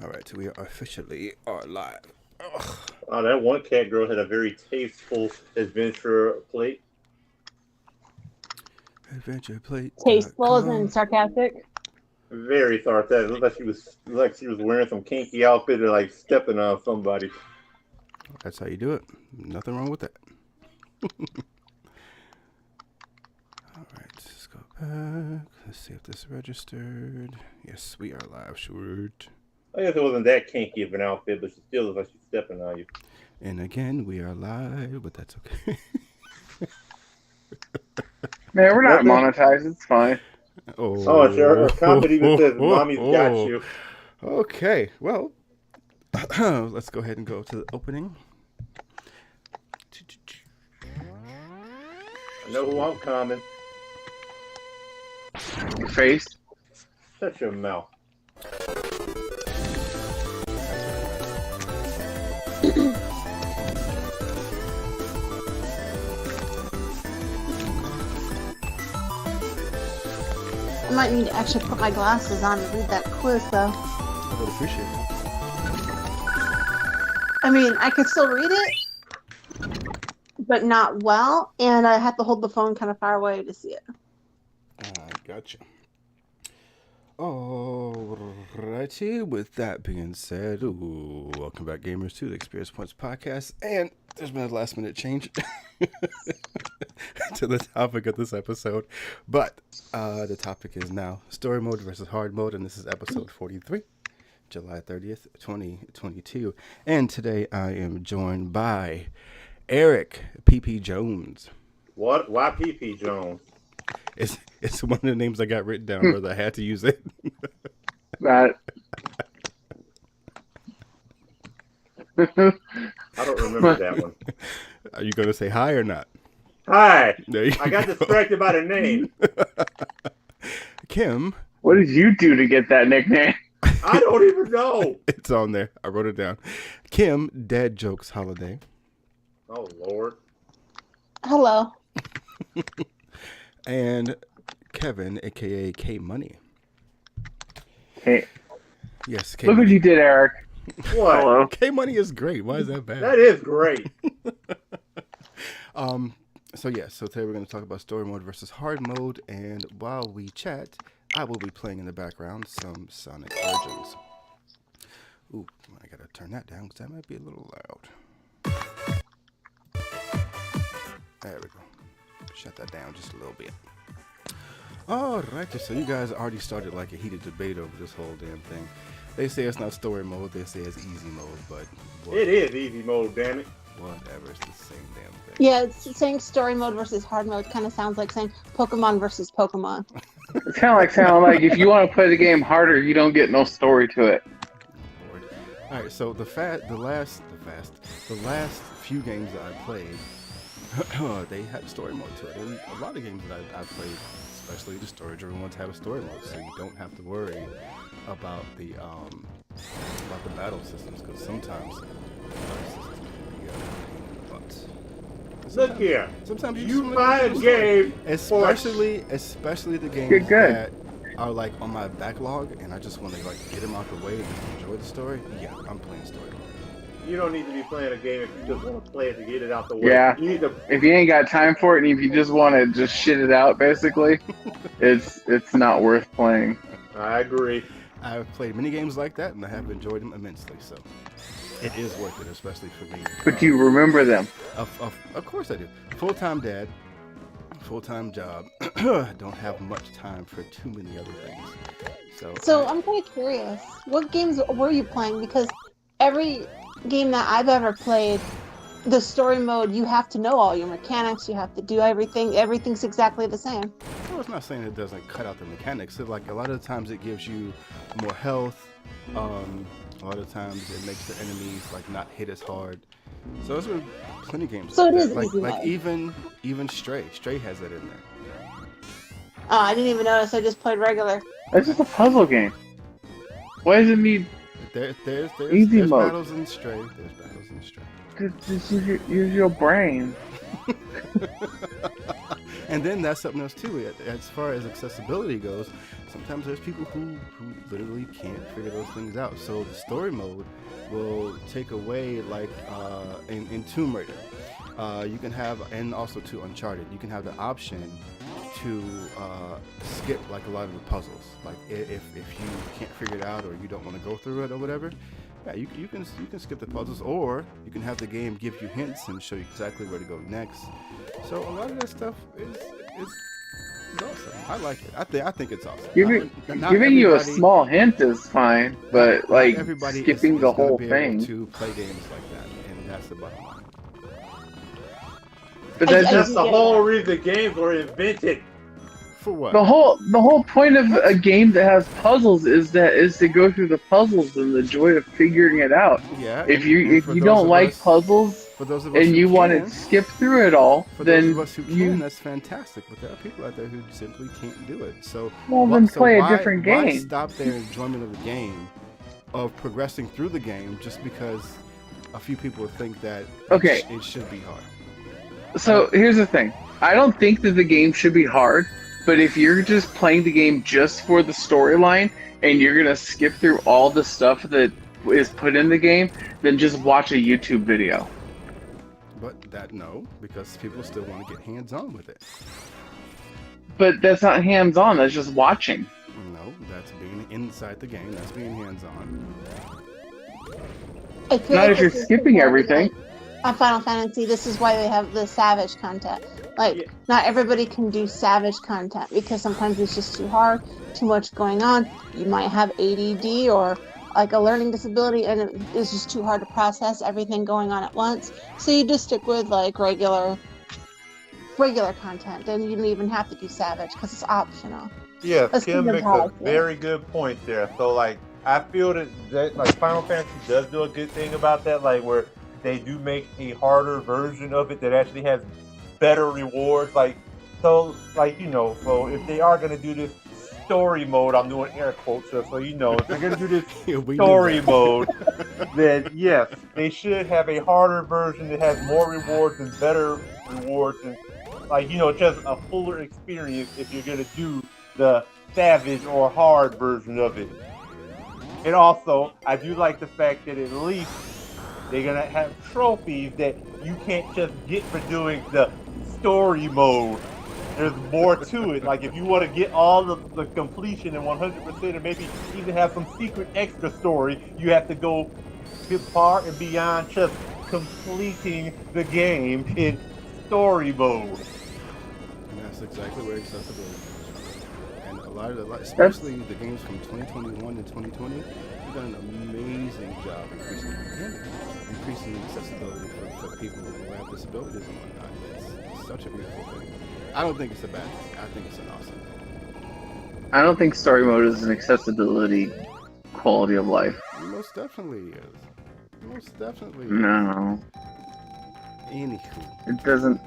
All right, so we are officially live. Ugh. Oh, that one cat girl had a very tasteful adventure plate. Tasteful as in AdventurePlate.com. sarcastic. Very sarcastic. It looked like she was wearing some kinky outfit and like stepping on somebody. That's how you do it. Nothing wrong with that. All right, let's go back. Let's see if this registered. Yes, we are live. Short. I guess it wasn't that kinky of an outfit, but she still looks like she's stepping on you. And again, we are live, but that's okay. Man, we're not Nothing? monetized. It's fine. Oh, sure. Her comment even says, "Mommy's got you." Okay, well, let's go ahead and go to the opening. I know who I'm coming. Your face. Shut your mouth. I might need to actually put my glasses on to read that quiz, though. I would appreciate it. I mean, I could still read it, but not well, and I have to hold the phone kind of far away to see it. I gotcha. Alrighty, with that being said, welcome back, gamers, to the Experience Points podcast. And there's been a last minute change to the topic of this episode. But the topic is now story mode versus hard mode, and this is episode 43, July 30th, 2022. And today I am joined by Eric PP Jones. What? Why PP Jones? It's one of the names I got written down, brother. I had to use it. That. I don't remember that one. Are you going to say hi or not? Hi. There you I got go. distracted by the name. Kim. What did you do to get that nickname? I don't even know. It's on there. I wrote it down. Kim, Dad Jokes Holiday. Oh, Lord. Hello. And Kevin, a.k.a. K Money. Hey, Yes, K look what Money. you did, Eric. What? Hello. K Money is great. Why is that bad? That is great. So today we're going to talk about story mode versus hard mode, and while we chat, I will be playing in the background some Sonic Origins. Ooh, I gotta turn that down because that might be a little loud. There we go. Shut that down just a little bit. Alright, so you guys already started like a heated debate over this whole damn thing. They say it's not story mode, they say it's easy mode, but It is easy mode, damn it. whatever, it's the same damn thing. Yeah, it's saying story mode versus hard mode kind of sounds like saying Pokemon versus Pokemon. It's kind of like sounding like if you want to play the game harder, you don't get no story to it. Lord. Alright, so the last few games that I played, they had story mode to it. And a lot of games that I've played, especially the story-driven ones, have a story mode, so you don't have to worry about the battle systems, because sometimes the battle systems can be a pain in the butt. Look here. Sometimes You just buy a game for especially the games Good. that are like on my backlog, and I just want to like get them out the way and just enjoy the story. Yeah, I'm playing story mode. You don't need to be playing a game if you just want to play it to get it out the way. Yeah. You need to. If you ain't got time for it, and if you just want to just shit it out, basically, it's not worth playing. I agree. I've played many games like that, and I have enjoyed them immensely. So it is worth it, especially for me. But you remember them. Of course I do. Full-time dad, full-time job. I don't have much time for too many other things. So I'm kind of curious, what games were you playing? Because every game that I've ever played, the story mode, you have to know all your mechanics, you have to do everything. Everything's exactly the same. Well, it's not saying it doesn't cut out the mechanics. It's like a lot of the times it gives you more health. A lot of times it makes the enemies like not hit as hard. So there's been plenty of games. So like it that. is like easy like mode. even Stray has that in there. Oh, I didn't even notice. I just played regular. It's just a puzzle game. Why does it need? There's Easy mode. battles in Stray. There's battles in Stray. Just use your brain. And then that's something else too. As far as accessibility goes, sometimes there's people who literally can't figure those things out. So the story mode will take away, like in Tomb Raider, you can have, and also to Uncharted, you can have the option to skip like a lot of the puzzles. Like if you can't figure it out or you don't want to go through it or whatever, yeah, you can skip the puzzles, or you can have the game give you hints and show you exactly where to go next. So a lot of that stuff is awesome. I like it. I think it's awesome. Giving you a small hint is fine, but like everybody skipping is the whole be thing able to play games like that, and that's the bottom line. But that's That's just the whole reason games were invented. For what? the whole point of a game that has puzzles is to go through the puzzles and the joy of figuring it out. Yeah. If and you for you those don't of like us- puzzles for those of us and who you want can, to skip through it all, for those then of us who can, that's fantastic. But there are people out there who simply can't do it. So then so play a why- different Why game. stop their enjoyment of the game, of progressing through the game, just because a few people think that Okay. it should be hard? So here's the thing. I don't think that the game should be hard, but if you're just playing the game just for the storyline and you're going to skip through all the stuff that is put in the game, then just watch a YouTube video. But no, because people still want to get hands-on with it. But that's not hands-on, that's just watching. No, that's being inside the game. That's being hands-on. I feel Not like if you're this is skipping why, everything. like, on Final Fantasy, this is why they have the Savage content. Like, Yeah. not everybody can do Savage content because sometimes it's just too hard, too much going on. You might have ADD or like a learning disability, and it's just too hard to process everything going on at once. So you just stick with like regular content, and you don't even have to do Savage because it's optional. Yes, That's Kim kind of makes how I a feel. very good point there. So like I feel that like Final Fantasy does do a good thing about that, like where they do make a harder version of it that actually has better rewards. Like so so if they are gonna do this story mode, I'm doing air quotes so if they're gonna do this Yeah, we knew story that. mode, then yes, they should have a harder version that has more rewards and better rewards and just a fuller experience if you're gonna do the savage or hard version of it. And also, I do like the fact that at least they're gonna have trophies that you can't just get for doing the story mode. There's more to it. Like if you want to get all the completion and 100%, and maybe even have some secret extra story, you have to go far and beyond just completing the game in story mode. And that's exactly where accessibility comes from. And a lot of especially the games from 2021 and 2020, they've done an amazing job increasing accessibility for people who have disabilities and whatnot. It's such a beautiful thing. I don't think it's a bad thing. I think it's an awesome thing. I don't think story mode is an accessibility quality of life. It most definitely is. Most definitely. No, Anywho, it doesn't,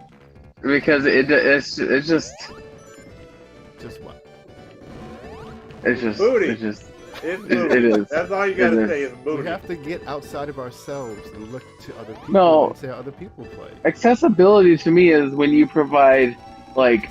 because it's just what? Booty. it's just It's It booty. is. That's all you It gotta is. say is We booty. have to get outside of ourselves and look to other people No. and see how other people play. accessibility to me is when you provide like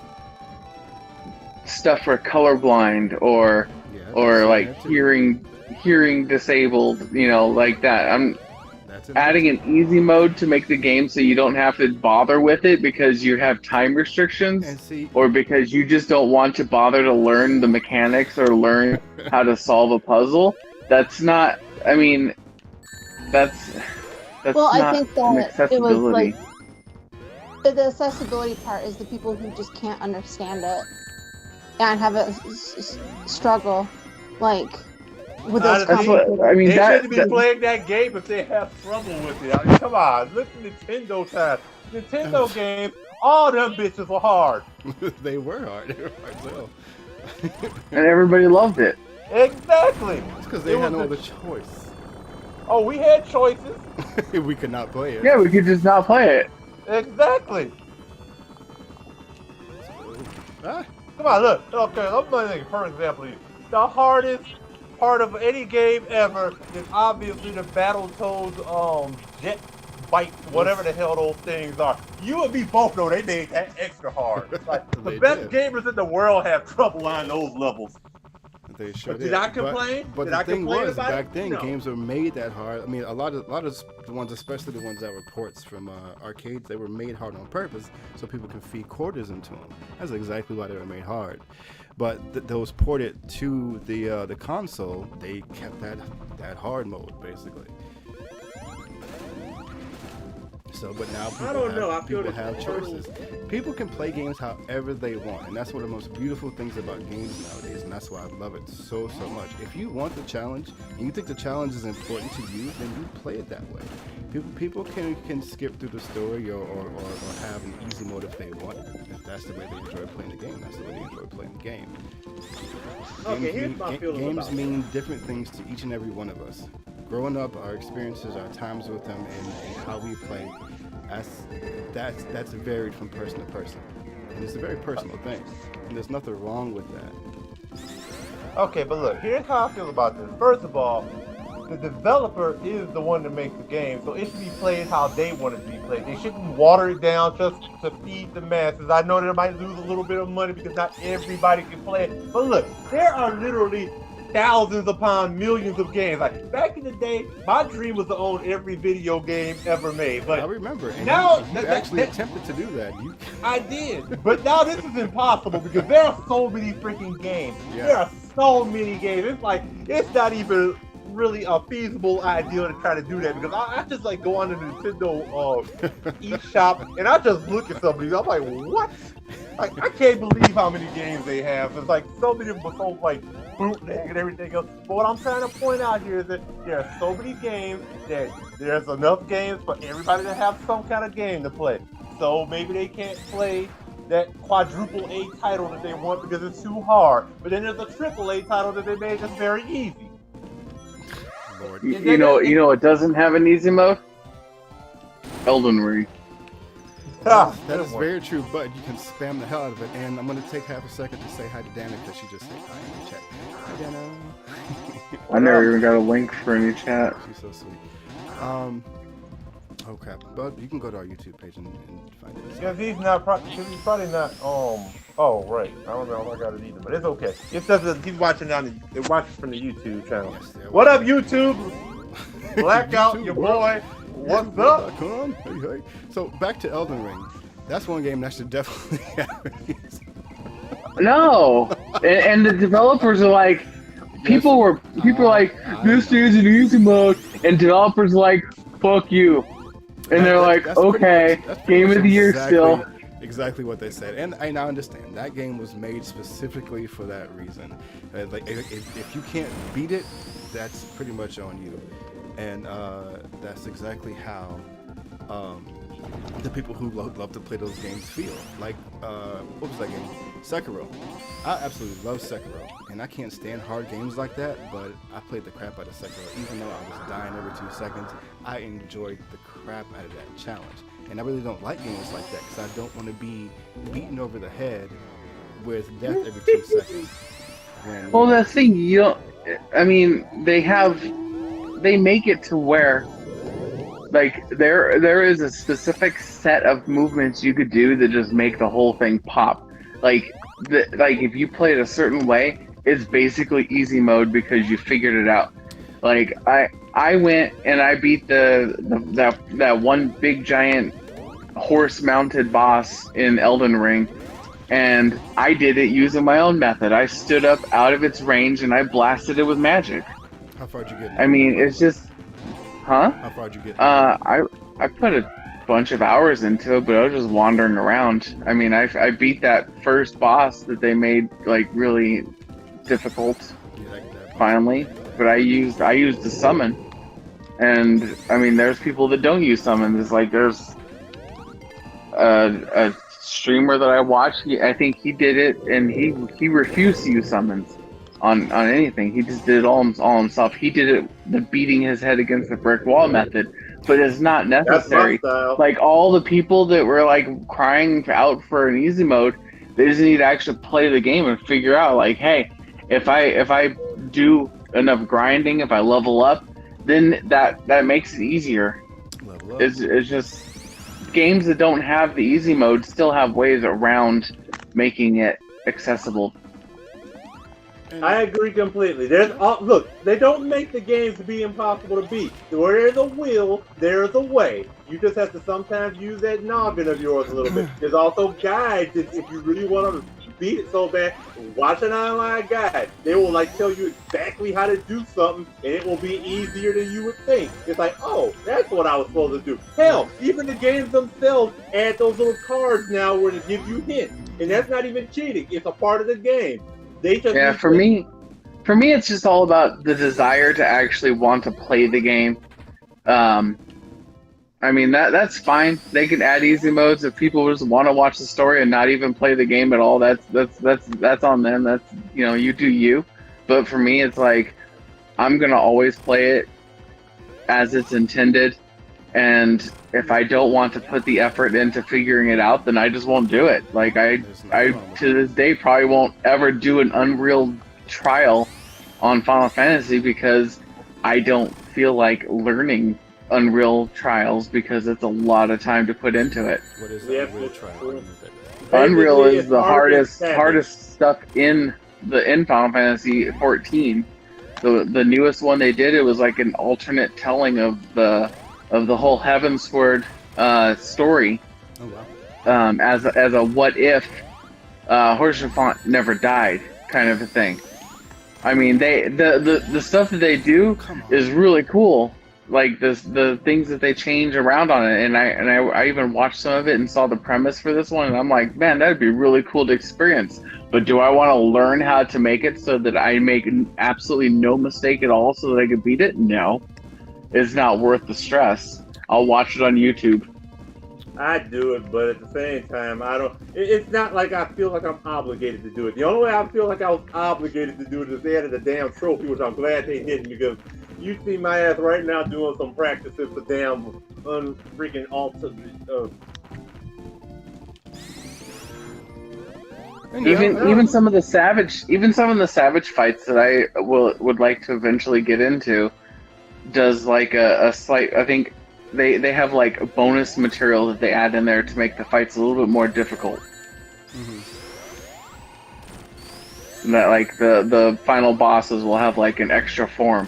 stuff for colorblind or Yeah, or that's like in there too. hearing disabled, like that. I'm That's in there adding too. an easy mode to make the game so you don't have to bother with it because you have time restrictions, And see, or because you just don't want to bother to learn the mechanics or learn how to solve a puzzle. That's not, I mean, that's Well, I not think an that it was accessibility. like the accessibility part is the people who just can't understand it and have a struggle, like with those Honestly, That's what I complicated. mean. They shouldn't be That playing that game if they have trouble with it. I mean, come on, look at Nintendo time. Nintendo games, all them bitches were hard. they were hard. They were hard as hell. and everybody loved it. Exactly. It's because they It had was no the- other choice. Oh, we had choices. We could not play it. Yeah, we could just not play it. Exactly. Ah, Come on, look. Okay, I'm gonna take for example. The hardest part of any game ever is obviously the Battletoads jet bites, whatever the hell those things are. You and me both know they made that extra hard. Like, the They best did. gamers in the world have trouble on those levels. They sure But did I complain? But Did the I thing complain was, about back it? then, No. games were made that hard. I mean, a lot of the ones, especially the ones that were ports from arcades, they were made hard on purpose so people can feed quarters into them. That's exactly why they were made hard. But those ported to the console, they kept that hard mode basically. So, but now I don't know. I feel people the have choices. People can play games however they want, and that's one of the most beautiful things about games nowadays, and that's why I love it so much. If you want the challenge, and you think the challenge is important to you, then you play it that way. People can skip through the story or have an easy mode if they want. If that's the way they enjoy playing the game, that's the way they enjoy playing the game. Okay, here's my feeling Games about it. mean different things to each and every one of us. Growing up, our experiences, our times with them, and how we play, that's varied from person to person. And it's a very personal thing. And there's nothing wrong with that. Okay, but look, here's how I feel about this. First of all, the developer is the one that makes the game, so it should be played how they want it to be played. They shouldn't water it down just to feed the masses. I know they might lose a little bit of money because not everybody can play it. But look, there are literally thousands upon millions of games. Like, back in the day, my dream was to own every video game ever made. But I remember. And now you actually attempted to do that. I did. But now this is impossible because there are so many freaking games. Yeah. There are so many games. It's like, it's not even really a feasible idea to try to do that because I just like go on the Nintendo eShop and I just look at some of these. I'm like, what? Like, I can't believe how many games they have. It's like so many of them are so like bootleg and everything else. But what I'm trying to point out here is that there are so many games that there's enough games for everybody to have some kind of game to play. So maybe they can't play that quadruple A title that they want because it's too hard. But then there's a triple A title that they made that's very easy. Lord. You know it doesn't have an easy mode? Elden Ring. That is very true, but you can spam the hell out of it. And I'm going to take half a second to say hi to Dana because she just said hi in the chat. Hi, Dana. I never even got a link for any chat. She's so sweet. Oh crap! But you can go to our YouTube page and find it. Because he's probably not. Oh right. I don't know if I got it either, but it's okay. It says that he's watching they're watching from the YouTube channel. Yes, What up, YouTube? Blackout, YouTube, your bro. boy. What's up? Hey. So back to Elden Ring. That's one game that should definitely have. No, and the developers are like, people were like, this is an easy mode, and developers are like, fuck you, and they're like, That's okay, pretty much game of the year still. Exactly what they said, and I now understand that game was made specifically for that reason. Like, if you can't beat it, that's pretty much on you, and that's exactly how the people who love to play those games feel. Like, what was that game? Sekiro. I absolutely love Sekiro, and I can't stand hard games like that, but I played the crap out of Sekiro. Even though I was dying every 2 seconds, I enjoyed the crap out of that challenge. And I really don't like games like that because I don't want to be beaten over the head with death every 2 seconds. Well, the thing, you don't, I mean, they make it to where, like, there is a specific set of movements you could do that just make the whole thing pop. Like if you play it a certain way, it's basically easy mode because you figured it out. Like, I went and I beat that one big giant horse-mounted boss in Elden Ring, and I did it using my own method. I stood up out of its range and I blasted it with magic. How far did you get? I mean, it's just, huh? How far did you get? I put a bunch of hours into it, but I was just wandering around. I mean, I beat that first boss that they made like really difficult finally, but I used the summon, and I mean, there's people that don't use summons. It's like there's a streamer that I watched. I think he did it, and he refused to use summons on anything. He just did it all himself. He did it the beating his head against the brick wall method, but it's not necessary. Like, all the people that were like crying out for an easy mode, they just need to actually play the game and figure out, like, hey, if I do enough grinding, if I level up, then that makes it easier. Level up. It's just games that don't have the easy mode still have ways around making it accessible. I agree completely. Look, they don't make the games to be impossible to beat. Where there's a will, there's a way. You just have to sometimes use that noggin of yours a little bit. There's also guides if you really want to beat it so bad. Watch an online guide. They will tell you exactly how to do something, and it will be easier than you would think. It's like, oh, that's what I was supposed to do. Hell, even the games themselves add those little cards now where they give you hints, and that's not even cheating. It's a part of the game. For me, it's just all about the desire to actually want to play the game. I mean that's fine. They can add easy modes if people just want to watch the story and not even play the game at all. That's on them. That's you do you. But for me, it's like I'm gonna always play it as it's intended, and if I don't want to put the effort into figuring it out, then I just won't do it. Like I to this day probably won't ever do an Unreal trial on Final Fantasy because I don't feel like learning Unreal trials because it's a lot of time to put into it. What is the Unreal trial? Unreal is the hardest stuff in Final Fantasy 14. The newest one they did, it was like an alternate telling of the whole Heavensward story. Oh wow. As a what if Horsefant never died kind of a thing. I mean, the stuff that they do is really cool. Like the things that they change around on it, and I even watched some of it and saw the premise for this one, and I'm like, man, that'd be really cool to experience. But do I want to learn how to make it so that I make absolutely no mistake at all so that I can beat it? No, it's not worth the stress. I'll watch it on YouTube. I do it, but at the same time, I don't. It's not like I feel like I'm obligated to do it. The only way I feel like I was obligated to do it is they added a damn trophy, which I'm glad they didn't, because you see my ass right now doing some practices for damn unfreaking altar. Even some of the savage fights that I would like to eventually get into does like a slight. I think they have like a bonus material that they add in there to make the fights a little bit more difficult. Mm-hmm. And that like the final bosses will have like an extra form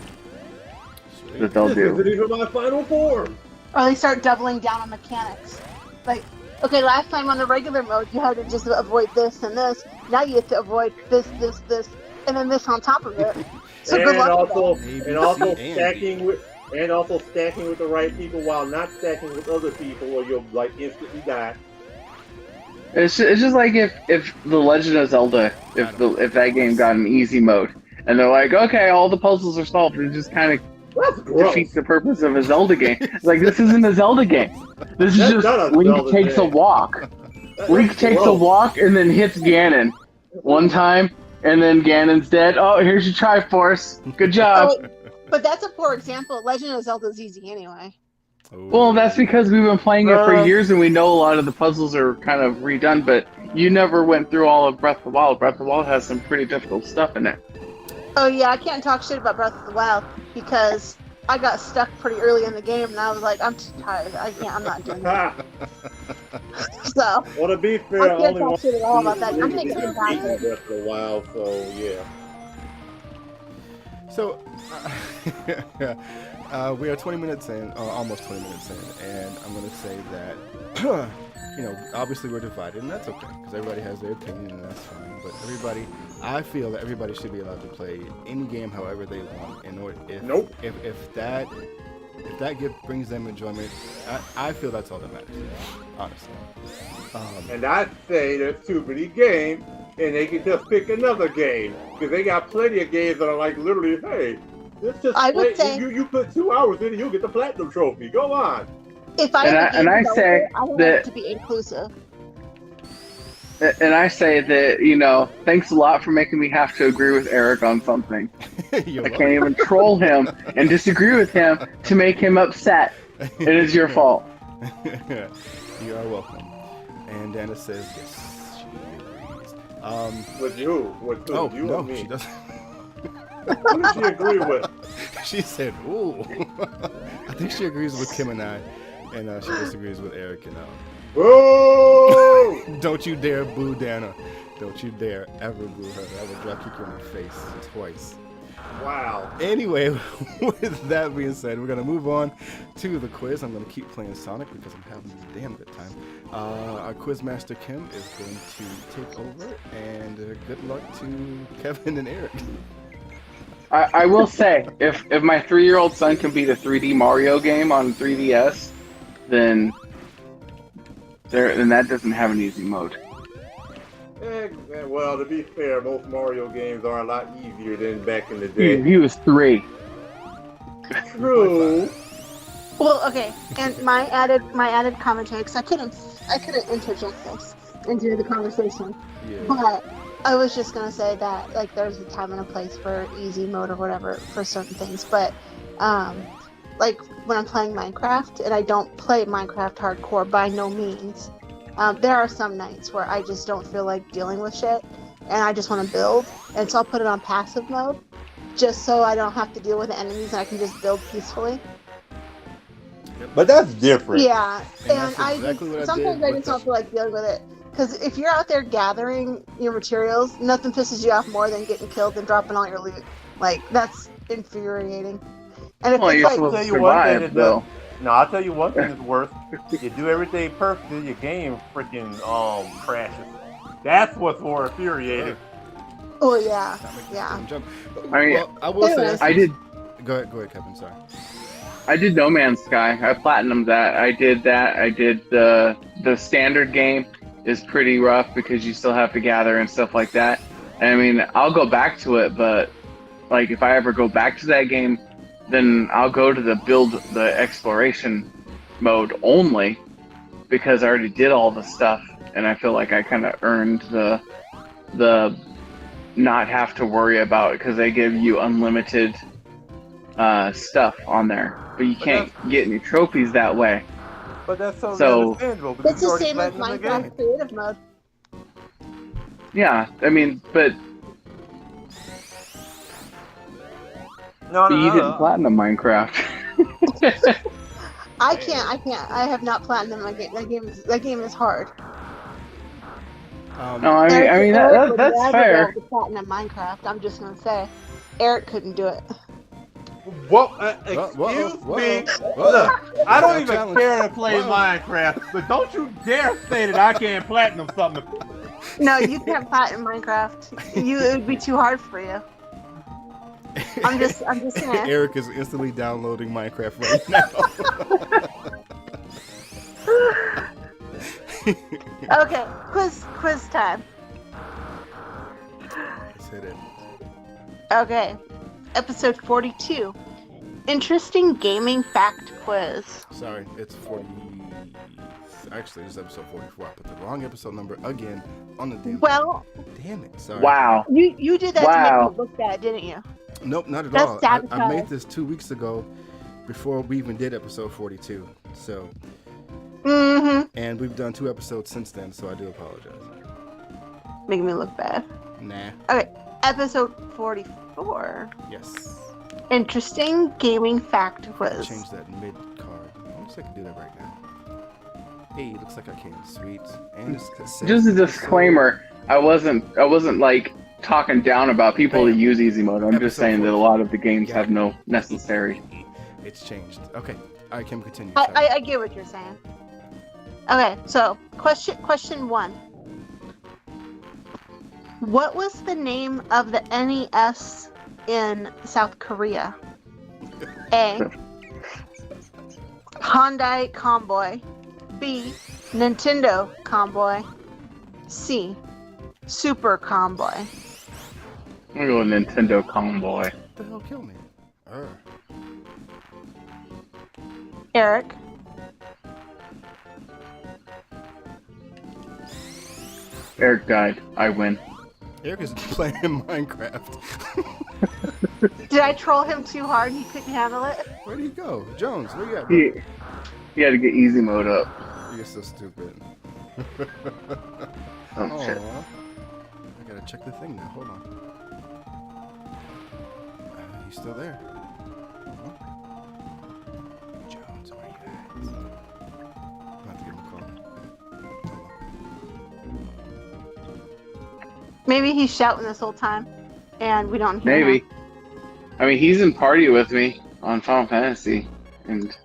that they'll do. This isn't even my final form. Or they start doubling down on mechanics. Like, okay, last time on the regular mode, you had to just avoid this and this. Now you have to avoid this, and then this on top of it. So good luck with that. And also stacking with the right people while not stacking with other people, or you'll like instantly die. It's just like if The Legend of Zelda, if that game got an easy mode, and they're like, okay, all the puzzles are solved, it just kind of defeats the purpose of a Zelda game. It's like, this isn't a Zelda game. This is just Link takes a walk. Link takes a walk and then hits Ganon one time, and then Ganon's dead. Oh, here's your Triforce. Good job. But that's a poor example. Legend of Zelda is easy anyway. Ooh. Well, that's because we've been playing it for years and we know a lot of the puzzles are kind of redone, but you never went through all of Breath of the Wild. Breath of the Wild has some pretty difficult stuff in it. Oh yeah, I can't talk shit about Breath of the Wild because I got stuck pretty early in the game and I was like, I'm too tired. I'm not doing that. So, well, to be fair, I can't talk shit at all about that. I'm taking it back. Breath of the Wild, so yeah. So, we are 20 minutes in, almost 20 minutes in, and I'm going to say that, obviously we're divided, and that's okay, because everybody has their opinion, and that's fine. But I feel that everybody should be allowed to play any game however they want. If that gift brings them enjoyment, I feel that's all that matters, honestly. And I say there's too many games, and they can just pick another game, because they got plenty of games that are like literally, hey, let's just play. You put 2 hours in, and you'll get the platinum trophy. Go on. If I want it to be inclusive. And I say that, thanks a lot for making me have to agree with Eric on something. I can't even troll him and disagree with him to make him upset. It is your fault. You are welcome. And Dana says yes, she agrees. With you? With who? Oh, you no, and me? she doesn't. Who does she agree with? She said, "Ooh." I think she agrees with Kim and I, and she disagrees with Eric and Whoa! Don't you dare boo Dana. Don't you dare ever boo her. I will drop kick you in the face twice. Wow. Anyway, with that being said, we're going to move on to the quiz. I'm going to keep playing Sonic because I'm having a damn good time. Our Quizmaster Kim is going to take over, and good luck to Kevin and Eric. I will say, if my 3-year-old son can beat a 3D Mario game on 3DS, then that doesn't have an easy mode. Well, to be fair, most Mario games are a lot easier than back in the day. He was 3. True. Well, okay, and my added commentary, because I couldn't interject this into the conversation, Yeah. but I was just gonna say that like there's a time and a place for easy mode or whatever for certain things, but like when I'm playing Minecraft, and I don't play Minecraft hardcore by no means. There are some nights where I just don't feel like dealing with shit, and I just want to build, and so I'll put it on passive mode, just so I don't have to deal with the enemies and I can just build peacefully. But that's different. Yeah, And that's exactly what I sometimes did I with just don't feel like dealing with it, because if you're out there gathering your materials, nothing pisses you off more than getting killed and dropping all your loot. Like, that's infuriating. And if Well, it's you're like, supposed tell to you one thing survive, it though. No, I'll tell you one thing is worse. You do everything perfectly, your game freaking crashes. That's what's more infuriating. oh yeah, That makes yeah. them jump. I mean, Well, I will say anyways. this. I did Go ahead, Kevin. Sorry. I did No Man's Sky. I platinumed that. I did that. I did the standard game is pretty rough because you still have to gather and stuff like that. And I mean, I'll go back to it, but like if I ever go back to that game, then I'll go to the exploration mode only because I already did all the stuff, and I feel like I kind of earned the not have to worry about it because they give you unlimited stuff on there, but you can't get any trophies that way. But that's totally So- understandable because It's you the already same as platinumed the Minecraft game. creative mode. Yeah, I mean, but No, you didn't platinum Minecraft. I can't. I have not platinum my game. That game is hard. No, I mean Eric would that's never fair. be able to platinum Minecraft. I'm just gonna say, Eric couldn't do it. What? Excuse me. Look, I don't even Challenge. care to play Whoa. Minecraft, but don't you dare say that I can't platinum something. No, you can't platinum Minecraft. It would be too hard for you. I'm just saying. Eric is instantly downloading Minecraft right now. Okay, quiz time. Let's hit it. Okay, episode 42. Interesting gaming fact quiz. Sorry, it's 40. Actually, it's episode 44. I put the wrong episode number again on the damn. Well, Damn it! Sorry. Wow. you did that to Wow. make me look bad, didn't you? Nope, not at That's all. I sabotage. made this 2 weeks ago, before we even did episode 42. So, Mm-hmm. and we've done 2 episodes since then. So I do apologize. Making me look bad. Nah. Okay, episode 44. Yes. Interesting gaming fact quiz. Change that mid card. I wish I could do that right now. Hey, looks like I came sweet. And it's Just a disclaimer, I wasn't like talking down about people that use easy mode. I'm just saying that a lot of the games have no necessary. It's changed. Okay. All right, Kim, continue. I get what you're saying. Okay, so question 1. What was the name of the NES in South Korea? A. Hyundai Comboy. B. Nintendo Comboy. C. Super Comboy. I'm gonna go with Nintendo Comboy. What the hell killed me? Eric. Eric died. I win. Eric is playing Minecraft. Did I troll him too hard? He couldn't handle it. Where'd he go? Jones, where you at, bro? He had to get easy mode up. You're so stupid. Oh shit. Aw. I gotta check the thing now. Hold on. he's still there. Jones, where you at? I'm about to give him a call. Hold on. Maybe he's shouting this whole time, and we don't hear Maybe. him. I mean, he's in party with me on Final Fantasy, and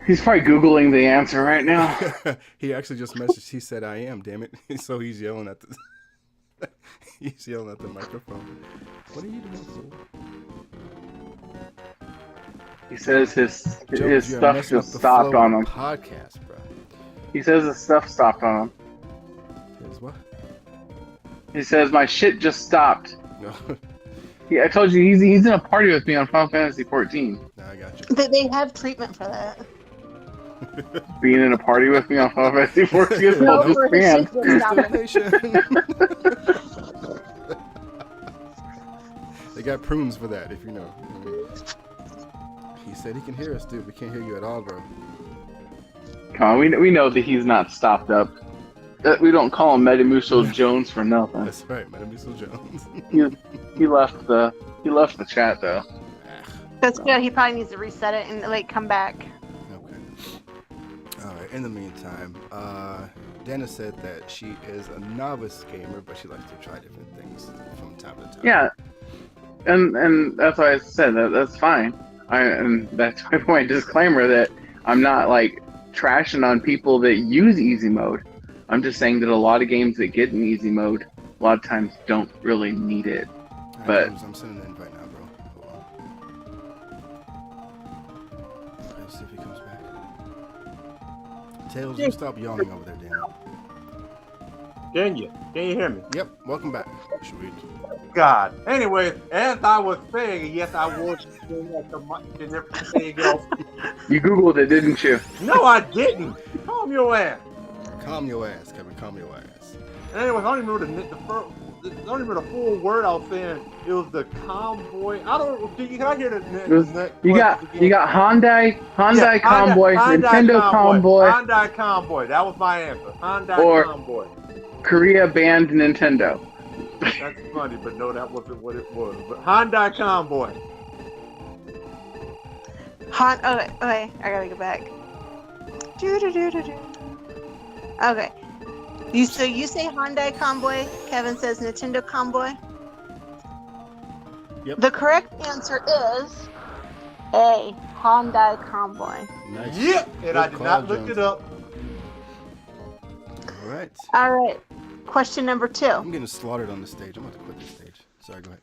he's probably Googling the answer right now. He actually just messaged. He said, "I am." Damn it! So he's yelling at the. He's yelling at the microphone. What are you doing, fool? He says his Jones, you are stuff messing up just the stopped flow on of him. the podcast, bro. He says his stuff stopped on him. His what? He says my shit just stopped. No. Yeah, I told you he's in a party with me on Final Fantasy 14. No, I got you. They have treatment for that. Being in a party with me on Final Fantasy 14 is No, called for his banned. shit was Still stopping. patient. They got prunes for that, if you know. He said he can hear us, dude. We can't hear you at all, bro. Come on, we know that he's not stopped up. We don't call him Metamucil Jones for nothing. That's right, Metamucil Jones. He left the chat though. That's good. He probably needs to reset it and like come back. Okay. All right. In the meantime, Dana said that she is a novice gamer, but she likes to try different things from time to time. Yeah, and that's why I said that's fine. And that's my disclaimer that I'm not like trashing on people that use easy mode. I'm just saying that a lot of games that get in easy mode, a lot of times don't really need it. All right, But I'm sending an invite now, bro. Hold on. Let's see if he comes back. Tails, you stop yawning over there, Dana. Can you hear me? Yep. Welcome back. Sweet. God. Anyways, as I was saying, yes, I was saying at the mic and everything else. you Googled it, didn't you? No, I didn't. Calm your ass. Calm your ass, Kevin. Calm your ass. Anyways, I don't even remember the first. I don't even remember the full word I was saying. It was the convoy. I don't. Can I hear the? You got Hyundai Yeah, Convoy, Nintendo Convoy, Hyundai Convoy. That was my answer. Hyundai Or- Convoy. Korea banned Nintendo. That's funny, but no, that wasn't what it was. But Hyundai Convoy. Okay, I gotta go back. Okay. You say Hyundai Convoy. Kevin says Nintendo Convoy. Yep. The correct answer is A. Hyundai Convoy. Nice. Yep, and I Good did call, not look Jones. it up. All right. All right. Question number 2. I'm getting slaughtered on the stage. I'm about to quit this stage. Sorry, go ahead.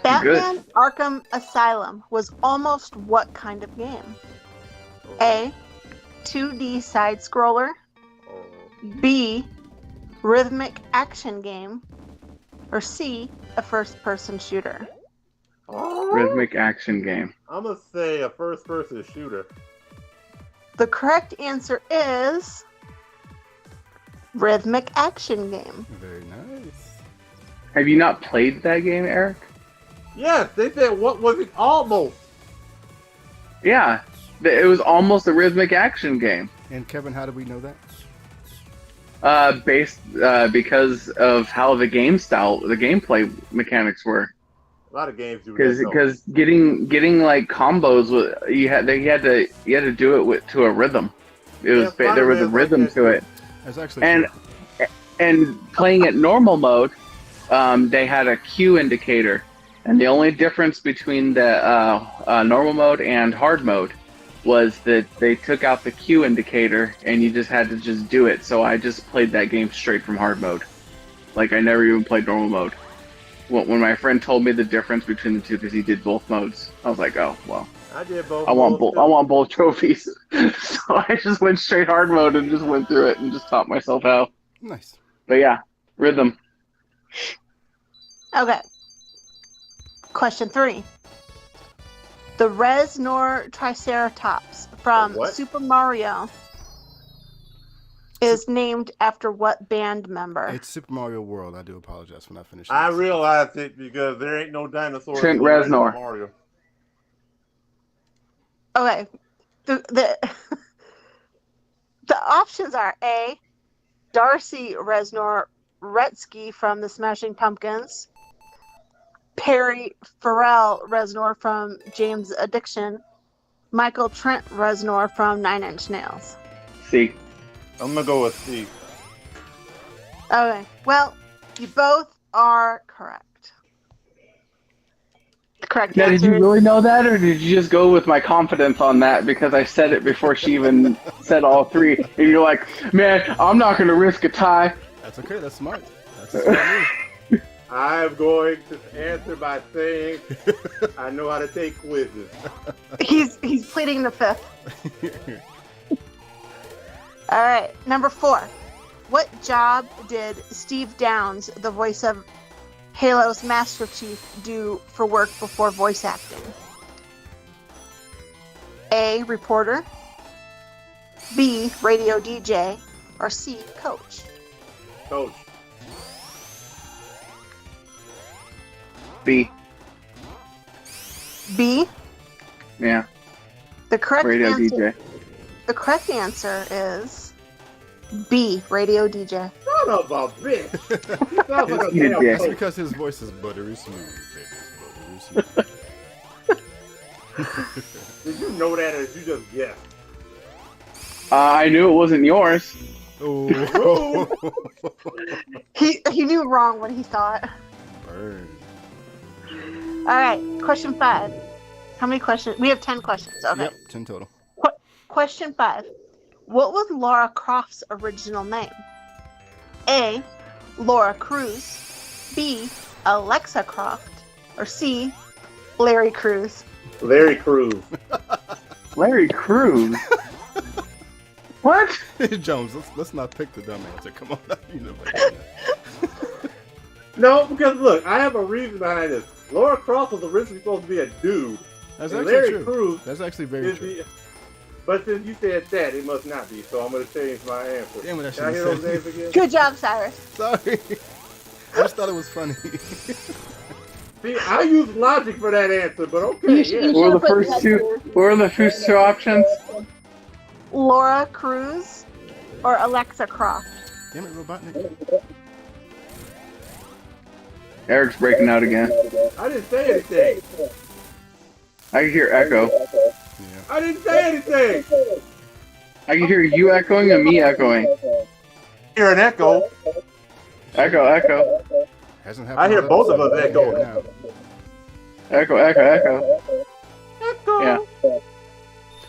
Batman Arkham Asylum was almost what kind of game? A. 2D side scroller. B. Rhythmic action game. Or C. A first person shooter. Rhythmic action game. I'm gonna say a first-person shooter. The correct answer is rhythmic action game. Very nice. Have you not played that game, Eric? Yes, they said what was it? Almost. Yeah, it was almost a rhythmic action game. And Kevin, how do we know that? Because of how the gameplay mechanics were. A lot of games do that. Because getting like combos, you had to do it to a rhythm. It was Yeah, there was a Spider-Man rhythm like that to it. That's actually And true. and playing at normal mode, they had a Q indicator, and the only difference between the normal mode and hard mode was that they took out the Q indicator, and you just had to just do it. So I just played that game straight from hard mode. Like I never even played normal mode. When my friend told me the difference between the two, because he did both modes, I was like, oh well. I did both. I want both trophies. So I just went straight hard mode and just went through it and just taught myself how. Nice. But yeah, rhythm. Okay. Question 3. The Reznor Triceratops from What? Super Mario is named after what band member? It's Super Mario World. I do apologize for not finishing. I this. realized it because there ain't no dinosaurs. Trent in the original Reznor. Mario. Okay. The the options are A. Darcy Reznor-Retsky from the Smashing Pumpkins, Perry Farrell Reznor from James Addiction, Michael Trent Reznor from Nine Inch Nails. C. I'm gonna go with C. Okay, well, you both are correct. The correct Now, did answer you is really know that, or did you just go with my confidence on that because I said it before she even said all three? And you're like, man, I'm not going to risk a tie. That's okay. That's smart. That's a smart move. I'm going to answer by saying I know how to take quizzes. he's pleading the fifth. All right, number 4. What job did Steve Downes, the voice of Halo's Master Chief, do for work before voice acting? A. Reporter, B. Radio DJ, or C. Coach? Coach. B. B. Yeah. The correct Radio answer. DJ. The correct answer is B. Radio DJ. Son of a bitch. You sound like a Yeah, damn yeah. That's coach. because his voice is buttery smooth, baby. It's buttery smooth. Did you know that or did you just guess? I knew it wasn't yours. Oh. He knew wrong when he saw it. Burn. All right, question 5. How many questions? We have 10 questions. Okay. Yep, 10 total. Question 5. What was Lara Croft's original name? A. Laura Cruz, B. Alexa Croft, or C. Larry Cruz? Larry Cruz. Larry Cruz. What? Jones, let's not pick the dumb answer. Come on. You know that. No, because look, I have a reason behind this. Laura Croft was originally supposed to be a dude. That's and actually Larry true. Cruz That's actually very is true. the. But since you said that, it must not be. So I'm going to change my answer. Damn it, I Can I hear should've those said- names again? Good job, Cyrus. Sorry. I just thought it was funny. See, I use logic for that answer, but okay, yeah. What were the first two? What were the first two options? Laura Cruz or Alexa Croft? Damn it, Robotnik. Eric's breaking out again. I didn't say anything. I can hear echo. Yeah. I didn't say anything. I can hear you echoing and me echoing. Hear an echo. Echo, echo, Hasn't I hear happened both of all us episode. echoing. Yeah, now. echo, echo, echo. Echo. Yeah.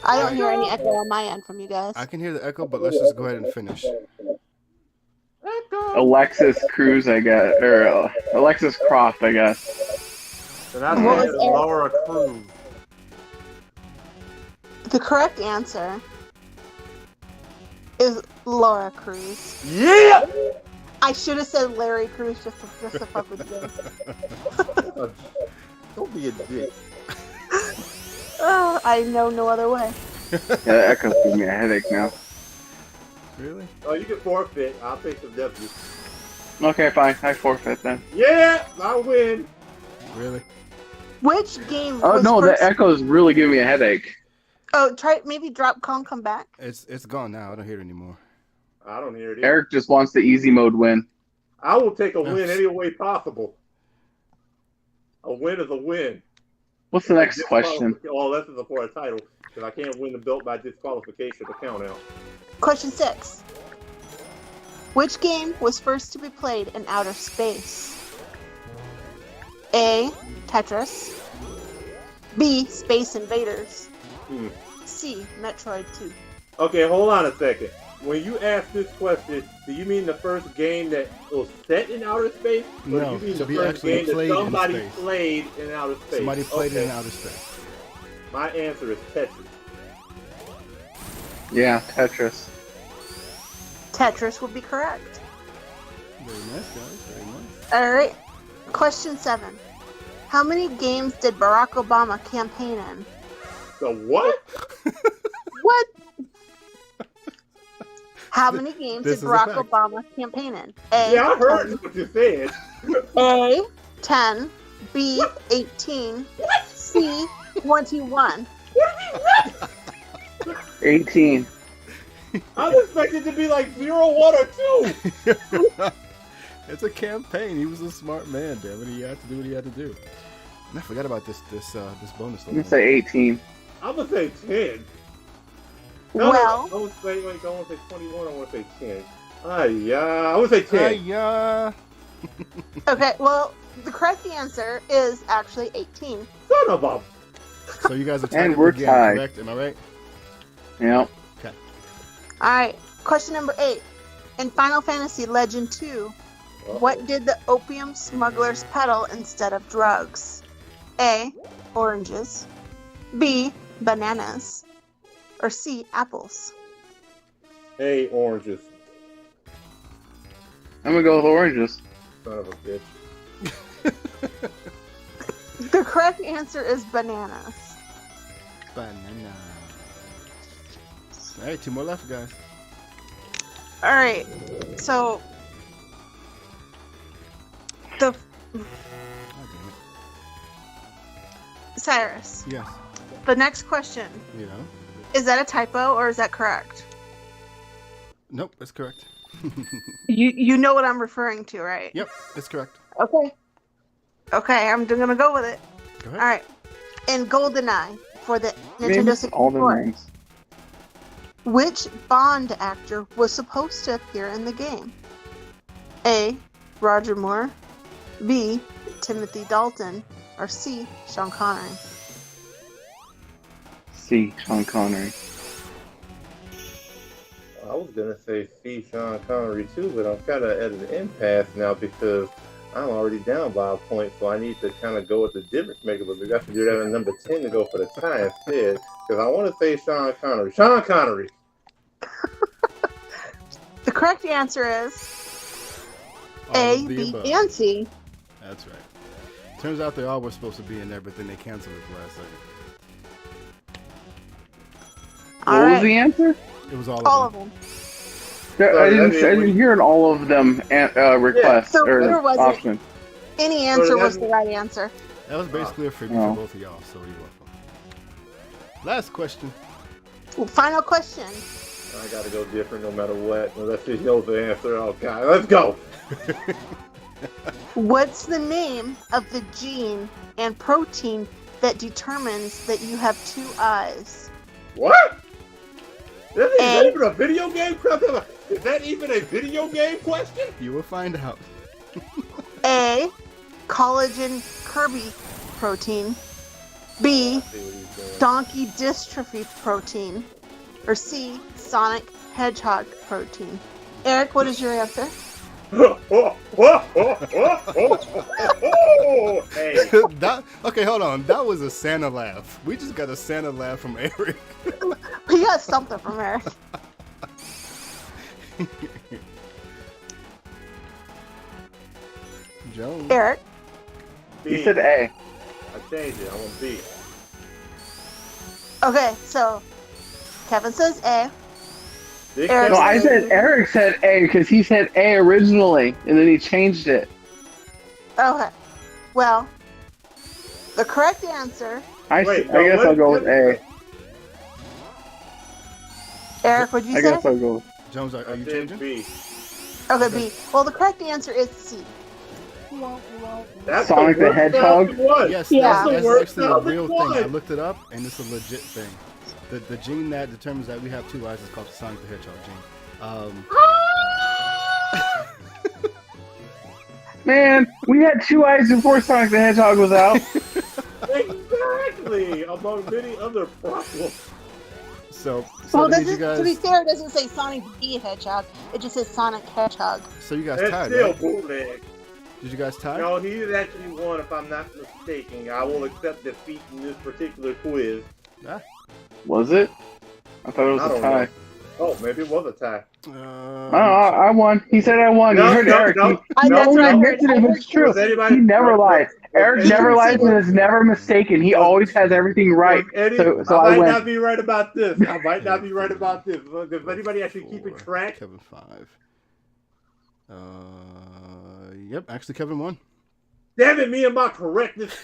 I don't hear any echo on my end from you guys. I can hear the echo, but let's just go ahead and finish. Echo. Alexis Cruz, I guess, or Alexis Croft, I guess. And I What said was Eric? Laura Cruz. The correct answer is Laura Cruz. Yeah. I should have said Larry Cruz just to fuck with you guys. Don't be a dick. I know no other way. Yeah, the echo's giving me a headache now. Really? Oh, you can forfeit. I'll take some W. Okay, fine. I forfeit then. Yeah, I win. Really? Which game Oh was no, first... the echo's really giving me a headache. Oh, try maybe drop call and come back. It's gone now. I don't hear it anymore. I don't hear it either. Eric just wants the easy mode win. I will take a win any way possible. A win is a win. What's the next question? Oh, this is for a title, because I can't win the belt by disqualification to count out. Question 6. Which game was first to be played in outer space? A. Tetris, B. Space Invaders, C. Metroid 2. Okay, hold on a second. When you ask this question, do you mean the first game that was set in outer space? Or No, do you mean to the be first actually game that played in somebody space. played in outer space? Somebody played it Okay. in outer space. My answer is Tetris. Yeah, Tetris. Tetris would be correct. Very nice, guys. Very nice. Alright. Question 7. How many games did Barack Obama campaign in? The what? What? How many games This did is a Barack fact. Obama campaign in? A. Yeah, I heard what you said. A. 10. B. 18. C. 21. 18. I was expecting it to be like 0, 1, or 2. It's a campaign. He was a smart man, damn it. He had to do what he had to do. And I forgot about this bonus I'm level. gonna say 18. I'm gonna say 10. Well, I would say, wait, I want to say 21. I want to say 10. I would say 10. Yeah. okay, well, the correct answer is actually 18. Son of a. So you guys are tied And up we're again, tied. correct? Am I right? Yeah. Okay. Alright, question number 8. In Final Fantasy Legend 2, what did the opium smugglers peddle instead of drugs? A. Oranges. B. Bananas. Or C. Apples. Hey, oranges. I'm gonna go with oranges. Son of a bitch. The correct answer is bananas. Banana. All right, 2 more left, guys. Alright, so the God damn Cyrus, it. Yes. the next question, You know. is that a typo or is that correct? Nope, that's correct. You know what I'm referring to, right? Yep, that's correct. Okay. Okay, I'm gonna go with it. Go ahead. Alright. In GoldenEye for the Maybe Nintendo all the 64, names. which Bond actor was supposed to appear in the game? A. Roger Moore. B. Timothy Dalton. Or C. Sean Connery. C. Sean Connery. I was gonna say C. Sean Connery too, but I'm kind of at an impasse now because I'm already down by a point, so I need to kind of go with the difference maker. But we got to do that at number 10 to go for the tie instead, because I want to say Sean Connery. Sean Connery. The correct answer is All A, of the B, above. and C. That's right. Turns out they all were supposed to be in there, but then they canceled it last second. What was Alright. the answer? It was all All of of them. them. I didn't hear an all of them requests So or there wasn't- option. Any answer that was the mean- right answer. That was basically a freebie Oh. for both of y'all, so you're welcome. Last question. Final question. I gotta go different no matter what. Unless he knows the answer. Oh God, let's go. What's the name of the gene and protein that determines that you have 2 eyes? What? Is A. that even a video game question? Is that even a video game question? You will find out. A. Collagen Kirby protein. B. I see what he's doing. Donkey dystrophy protein. Or C. Sonic Hedgehog protein. Eric, what is your answer? Hey, Okay, hold on. That was a Santa laugh. We just got a Santa laugh from Eric. We got something from Eric. Jones. Eric, B. He said A. I changed it. I want B. okay, so Kevin says A. Big Eric- No, Kevin- I said Eric said A because he said A originally, and then he changed it. Okay, well, the correct answer, Wait, I guess I'll go with A. Eric, what'd I you say? guess I'll go with Jones, are I you said changing? B. Okay, B. Well, the correct answer is C. That's Sonic the worst Hedgehog? 2001. Yes, Yeah. that's Worst actually a real thing. I 2001. looked it up, and it's a legit thing. The gene that determines that we have 2 eyes is called the Sonic the Hedgehog gene. Man, we had 2 eyes before Sonic the Hedgehog was out. Exactly. Among many other problems. So Well, that means you to be guys, fair, it doesn't say Sonic the Hedgehog. It just says Sonic Hedgehog. so you guys That's tied, still right? bootleg. Did you guys tie? No, he actually won, if I'm not mistaken. I will accept defeat in this particular quiz. Ah. Was it? I thought it was I a don't tie. know. Oh, maybe it was a tie. I won. He said I won. No, you heard no, Eric. no. He That's only what I admits heard. it if it's true. Was anybody- He never lies. Eric was never lies anybody- and is never mistaken. He always has everything right. So I I might win. not be right about this. I might not be right about this. Does anybody actually keeping 4, track? Kevin 5. Yep. Actually, Kevin won. Damn it, me and my correctness.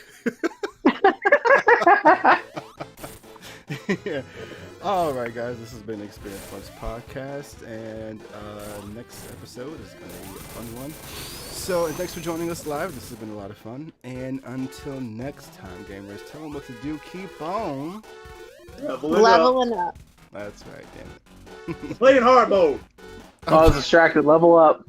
Yeah. All right, guys, this has been Experience Plus Podcast, and next episode is going to be a fun one. So, and thanks for joining us live. This has been a lot of fun. And until next time, gamers, tell them what to do. Keep on Leveling up. That's right, damn it. Playing hard mode. I was distracted. Level up.